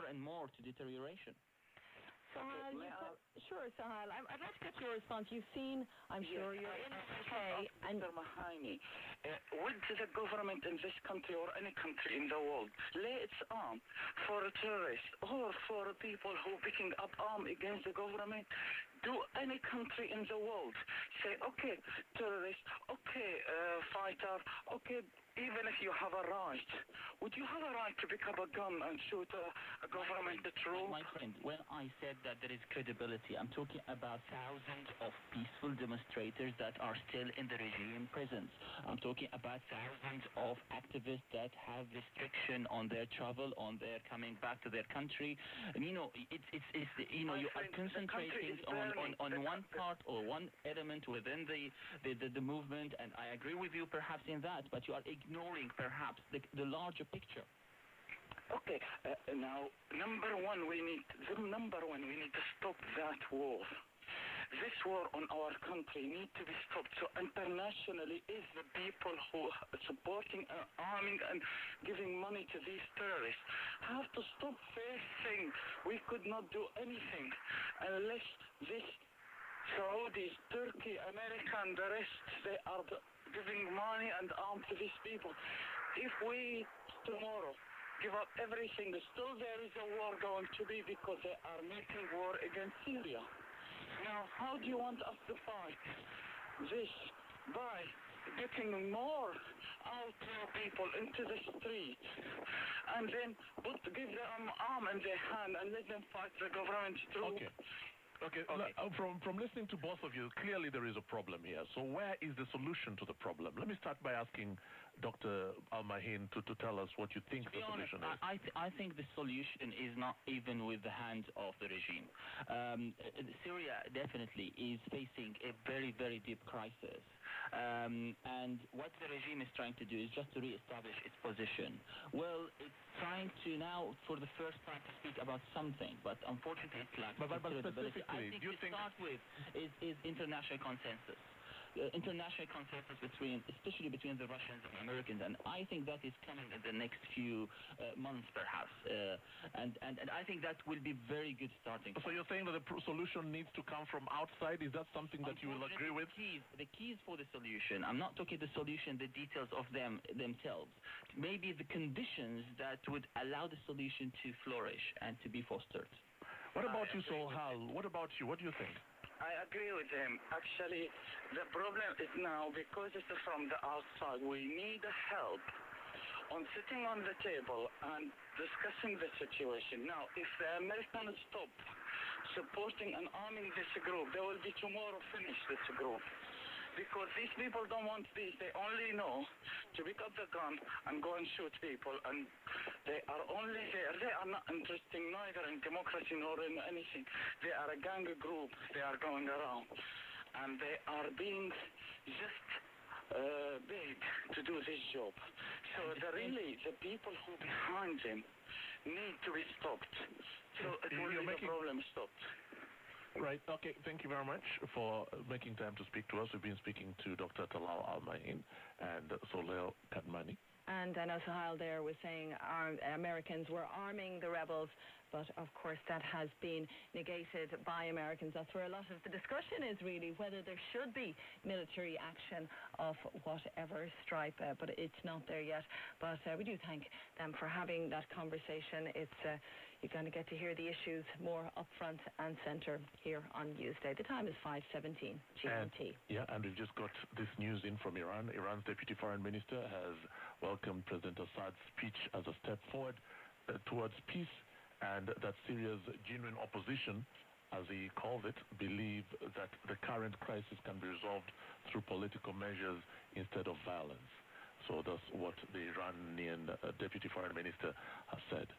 and more to deterioration. Sahal, sure, Sahal. I'd like to get your response. You've seen, I'm sure, you're in the UK. And Mr. Mahani, would the government in this country or any country in the world lay its arm for terrorists or for people who are picking up arms against the government? Do any country in the world say, okay, terrorist, okay, fighter, okay, even if you have a right, would you have a right to pick up a gun and shoot a government troops? My friend, when I said that there is credibility, I'm talking about thousands of peaceful demonstrators that are still in the regime prisons. I'm talking about thousands of activists that have restriction on their travel, on their coming back to their country. And you know, you are concentrating on one part or one element within the movement, and I agree with you perhaps in that, but you are ignoring perhaps the larger picture. Okay, now number one, we need to stop that war. This war on our country need to be stopped. So internationally, is the people who are supporting, arming, and giving money to these terrorists have to stop facing. We could not do anything unless this Saudis, Turkey, America, the rest, they are giving money and arms to these people. If we tomorrow give up everything, still there is a war going to be because they are making war against Syria. Now, how do you want us to fight this? By getting more outlaw people into the street and then give them arm in their hand and let them fight the government troops. Okay. From listening to both of you, clearly there is a problem here. So where is the solution to the problem? Let me start by asking Dr. Al-Mahin to tell us what you think the solution is. I think the solution is not even with the hands of the regime. Syria definitely is facing a very, very deep crisis. And what the regime is trying to do is just to re-establish its position. Well, it's trying to now, for the first time, to speak about something, but unfortunately it's lacks credibility. I think start with is international consensus. International consensus especially between the Russians and the Americans, and I think that is coming in the next few months perhaps, and I think that will be very good starting. So you're saying that the solution needs to come from outside? Is that something that you will agree with? The keys for the solution, I'm not talking the solution, the details of themselves, maybe the conditions that would allow the solution to flourish and to be fostered. What about you, Sohal? What about you? What do you think? I agree with him. Actually, the problem is now, because it's from the outside, we need help on sitting on the table and discussing the situation. Now, if the Americans stop supporting and arming this group, they will be tomorrow finish this group. Because these people don't want peace. They only know to pick up the gun and go and shoot people. And they are only there. They are not interested neither in democracy nor in anything. They are a gang group. They are going around. And they are being just big to do this job. So the people who are behind them need to be stopped. So it will be the problem stopped. Right. Okay. Thank you very much for making time to speak to us. We've been speaking to Dr. Talal Al-Mahin and Soleil Kadmani. And I know Sahal there was saying Americans were arming the rebels, but of course that has been negated by Americans. That's where a lot of the discussion is really, whether there should be military action of whatever stripe, but it's not there yet. But we do thank them for having that conversation. It's you're going to get to hear the issues more up front and centre here on Newsday. The time is 5:17 GMT. And we've just got this news in from Iran. Iran's Deputy Foreign Minister has welcomed President Assad's speech as a step forward towards peace, and that Syria's genuine opposition, as he calls it, believe that the current crisis can be resolved through political measures instead of violence. So that's what the Iranian Deputy Foreign Minister has said.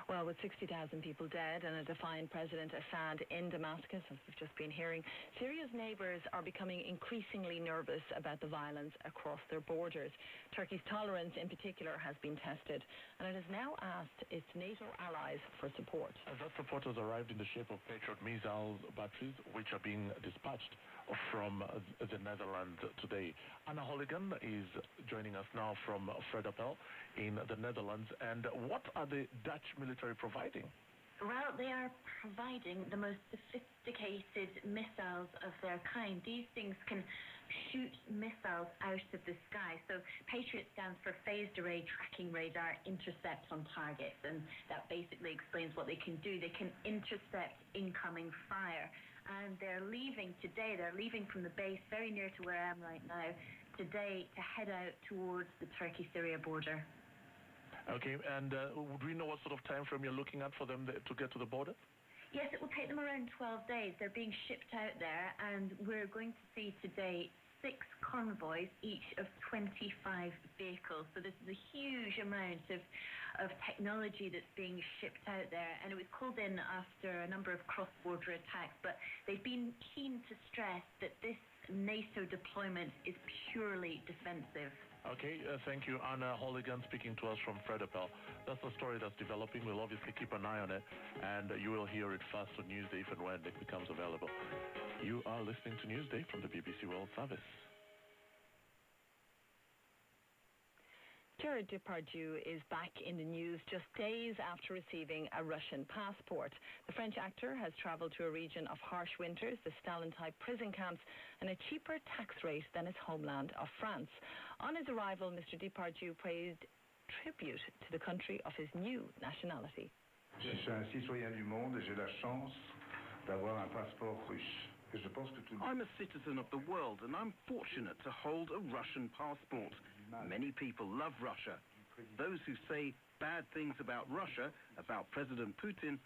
Well, with 60,000 people dead and a defiant President Assad in Damascus, as we've just been hearing, Syria's neighbours are becoming increasingly nervous about the violence across their borders. Turkey's tolerance in particular has been tested, and it has now asked its NATO allies for support. That support has arrived in the shape of Patriot missile batteries, which are being dispatched from the Netherlands today. Anna Holligan is joining us now from Fredapel in the Netherlands. And what are the Dutch military military providing? Well, they are providing the most sophisticated missiles of their kind. These things can shoot missiles out of the sky. So Patriot stands for Phased Array Tracking Radar Intercept on Target, and that basically explains what they can do. They can intercept incoming fire. And they're leaving today, they're leaving from the base very near to where I am right now, today to head out towards the Turkey-Syria border. Okay, and would we know what sort of time frame you're looking at for them to get to the border? Yes, it will take them around 12 days. They're being shipped out there, and we're going to see today 6 convoys, each of 25 vehicles. So this is a huge amount of technology that's being shipped out there, and it was called in after a number of cross-border attacks, but they've been keen to stress that this NATO deployment is purely defensive. Okay, thank you. Anna Holligan speaking to us from Fredapel. That's the story that's developing. We'll obviously keep an eye on it, and you will hear it first on Newsday if and when it becomes available. You are listening to Newsday from the BBC World Service. Gerard Depardieu is back in the news just days after receiving a Russian passport. The French actor has travelled to a region of harsh winters, the Stalin-type prison camps, and a cheaper tax rate than his homeland of France. On his arrival, Mr. Depardieu paid tribute to the country of his new nationality. Je suis un citoyen du monde et j'ai la chance d'avoir un passeport russe. I'm a citizen of the world, and I'm fortunate to hold a Russian passport. Many people love Russia. Those who say bad things about Russia, about President Putin,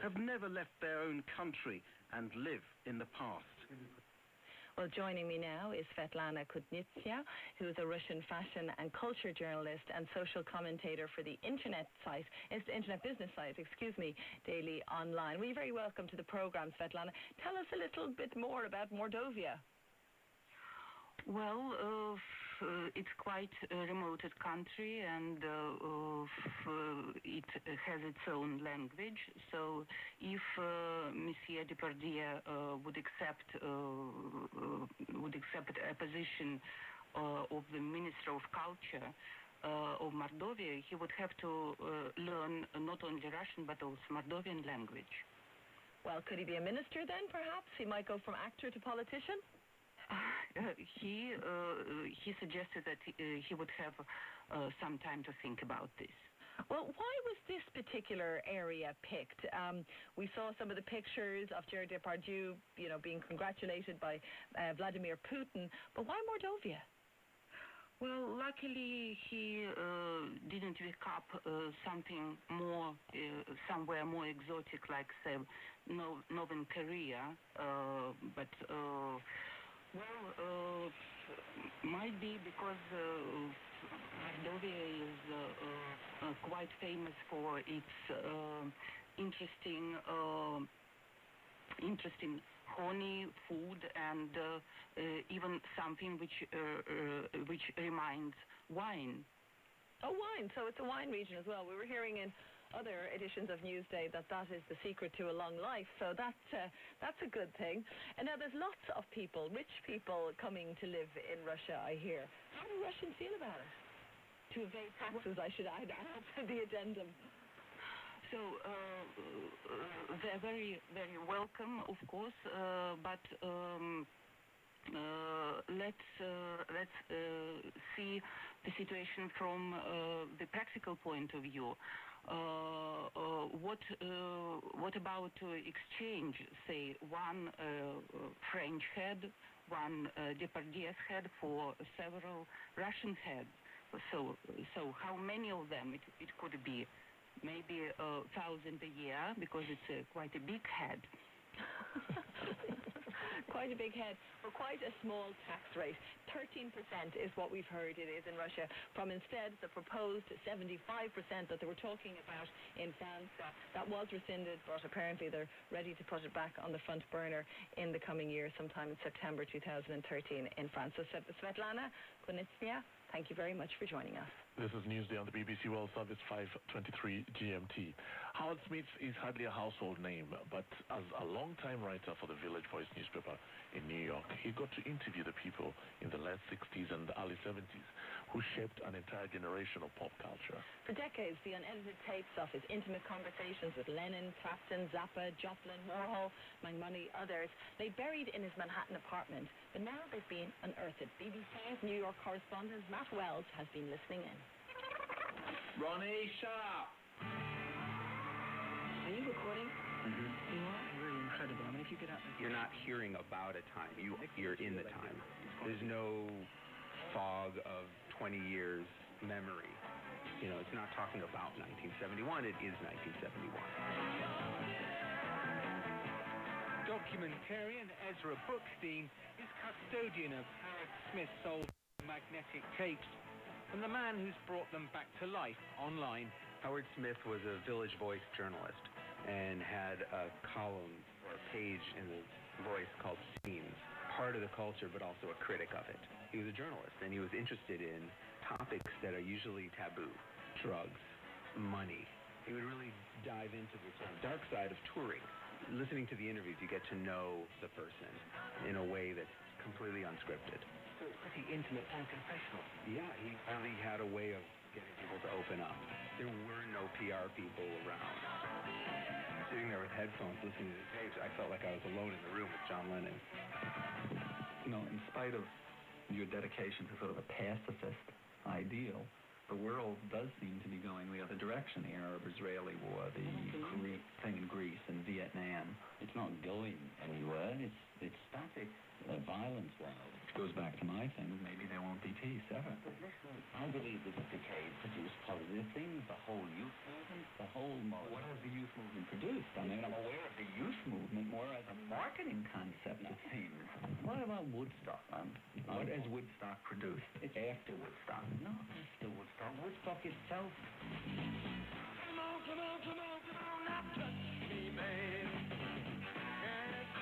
have never left their own country and live in the past. Well, joining me now is Svetlana Kudnitsia, who is a Russian fashion and culture journalist and social commentator for the internet business site, Daily Online. Well, you're very welcome to the program, Svetlana. Tell us a little bit more about Mordovia. Well, it's quite a remote country, and it has its own language. So if Monsieur Depardieu would accept a position of the Minister of Culture of Mordovia, he would have to learn not only Russian but also Moldovan language. Well, could he be a minister then, perhaps? He might go from actor to politician? He suggested that he would have some time to think about this. Well, why was this particular area picked? We saw some of the pictures of Gerard Depardieu, being congratulated by Vladimir Putin, but why Mordovia? Well, luckily he didn't wake up something more, somewhere more exotic, like say Northern Korea, but. Well, might be because Mordovia is quite famous for its interesting honey food and even something which reminds wine. Oh, wine! So it's a wine region as well. We were hearing in other editions of Newsday that is the secret to a long life, so that's a good thing. And now there's lots of people, rich people, coming to live in Russia, I hear. How do Russians feel about it? To evade taxes, I should add the addendum. So they're very, very welcome, of course, but let's see the situation from the practical point of view. What about exchange, say, one French head, one Depardieu's head for several Russian heads? So how many of them it could be? Maybe 1,000 a year, because it's quite a big head. Quite a big head for quite a small tax rate. 13% is what we've heard it is in Russia, from instead the proposed 75% that they were talking about in France. That was rescinded, but apparently they're ready to put it back on the front burner in the coming year, sometime in September 2013 in France. So Svetlana Kudnitsia, thank you very much for joining us. This is Newsday on the BBC World Service, 5:23 GMT. Howard Smith is hardly a household name, but as a long-time writer for the Village Voice newspaper in New York, he got to interview the people in the late 60s and the early 70s who shaped an entire generation of pop culture. For decades, the unedited tapes of his intimate conversations with Lennon, Clapton, Zappa, Joplin, Warhol, among many others, lay buried in his Manhattan apartment, but now they've been unearthed. BBC's New York correspondent Matt Wells has been listening in. Ronnie, shut up! Are you recording? Mm-hmm. You are? Really incredible. I mean, if you could... You're not hearing about a time. You're in the time. There's no fog of 20 years memory. You know, it's not talking about 1971. It is 1971. Documentarian Ezra Bookstein is custodian of Howard Smith's old magnetic tapes and the man who's brought them back to life online. Howard Smith was a Village Voice journalist and had a column or a page in the Voice called Scenes, part of the culture but also a critic of it. He was a journalist and he was interested in topics that are usually taboo: drugs, money. He would really dive into the sort of dark side of touring. Listening to the interviews, you get to know the person in a way that's completely unscripted. So it's pretty intimate and confessional. Yeah, he really had a way of getting people to open up. There were no PR people around. Sitting there with headphones listening to the tapes, I felt like I was alone in the room with John Lennon. You know, in spite of your dedication to sort of a pacifist ideal, the world does seem to be going the other direction. The Arab-Israeli war, the thing in Greece and Vietnam. It's not going anywhere. It's static. Violence wild. Which goes back to my thing. Maybe there won't be peace ever. But listen, I believe this decade produced positive things. The whole youth movement, the whole... What has the youth movement produced? I mean, I'm aware of the youth movement more as a marketing concept, it seems. What about Woodstock, man? What has Woodstock produced? It's after Woodstock. Not after Woodstock. Woodstock itself. Come on, come on, come on, come on, now touch me, man.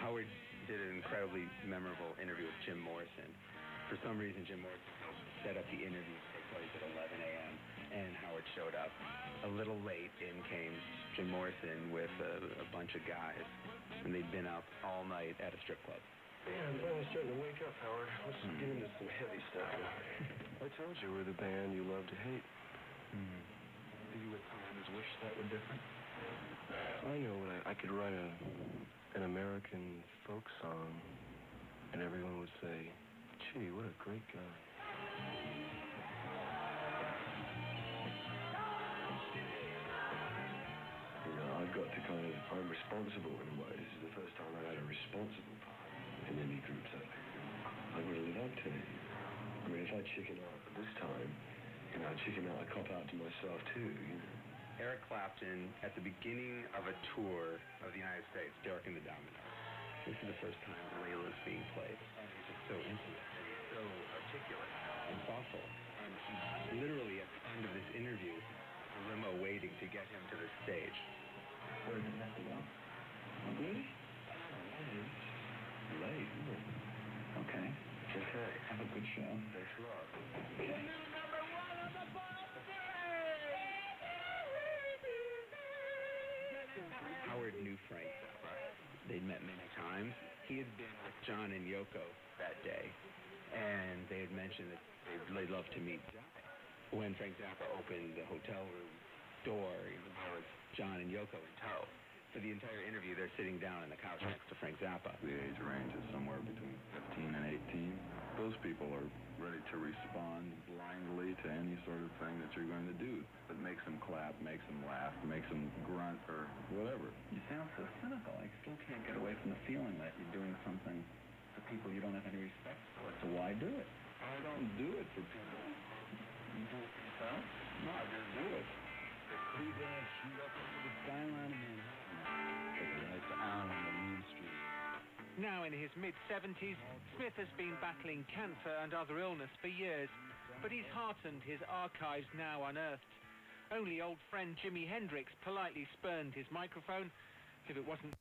Howard did an incredibly memorable interview with Jim Morrison. For some reason, Jim Morrison set up the interview to take place at 11 a.m., and Howard showed up. A little late, in came Jim Morrison with a bunch of guys, and they'd been out all night at a strip club. Yeah, I'm finally starting to wake up, Howard. Let's get into some heavy stuff. I told you we're the band you love to hate. Do you at times wish that were different? I know when I could write an American folk song, and everyone would say, gee, what a great guy. You know, I've got to I'm responsible in a way. This is the first time I had a responsible part in any group setting. I've got to live up to it. I mean, if I chicken out at this time, you know, I cop out to myself too, you know. Eric Clapton, at the beginning of a tour of the United States, Derek and the Dominoes. This is the first time Layla's being played. And he's just so intimate, and he's so articulate and thoughtful. And he's literally, at the end of this interview, a limo waiting to get him to the stage. Where does it have to go? Oh, really? Late, isn't it? Okay. Okay. Have a good show. Thanks a lot. Howard knew Frank Zappa. They'd met many times. He had been with John and Yoko that day, and they had mentioned that they'd love to meet Zappa. When Frank Zappa opened the hotel room door, there was John and Yoko in tow. For the entire interview, they're sitting down on the couch next to Frank Zappa. The age range is somewhere between 15 and 18. Those people are ready to respond blindly to any sort of thing that you're going to do that makes them clap, makes them laugh, makes them grunt, or whatever. You sound so cynical. I still can't get away from the feeling that you're doing something for people you don't have any respect for. So why do it? I don't do it for people. You do it for yourself? No, I just do it. Pretty bad shoot up over the skyline of Manhattan. Take a right down on the Main Street. Now in his mid-70s, Smith has been battling cancer and other illness for years, but he's heartened his archives now unearthed. Only old friend Jimi Hendrix politely spurned his microphone. If it wasn't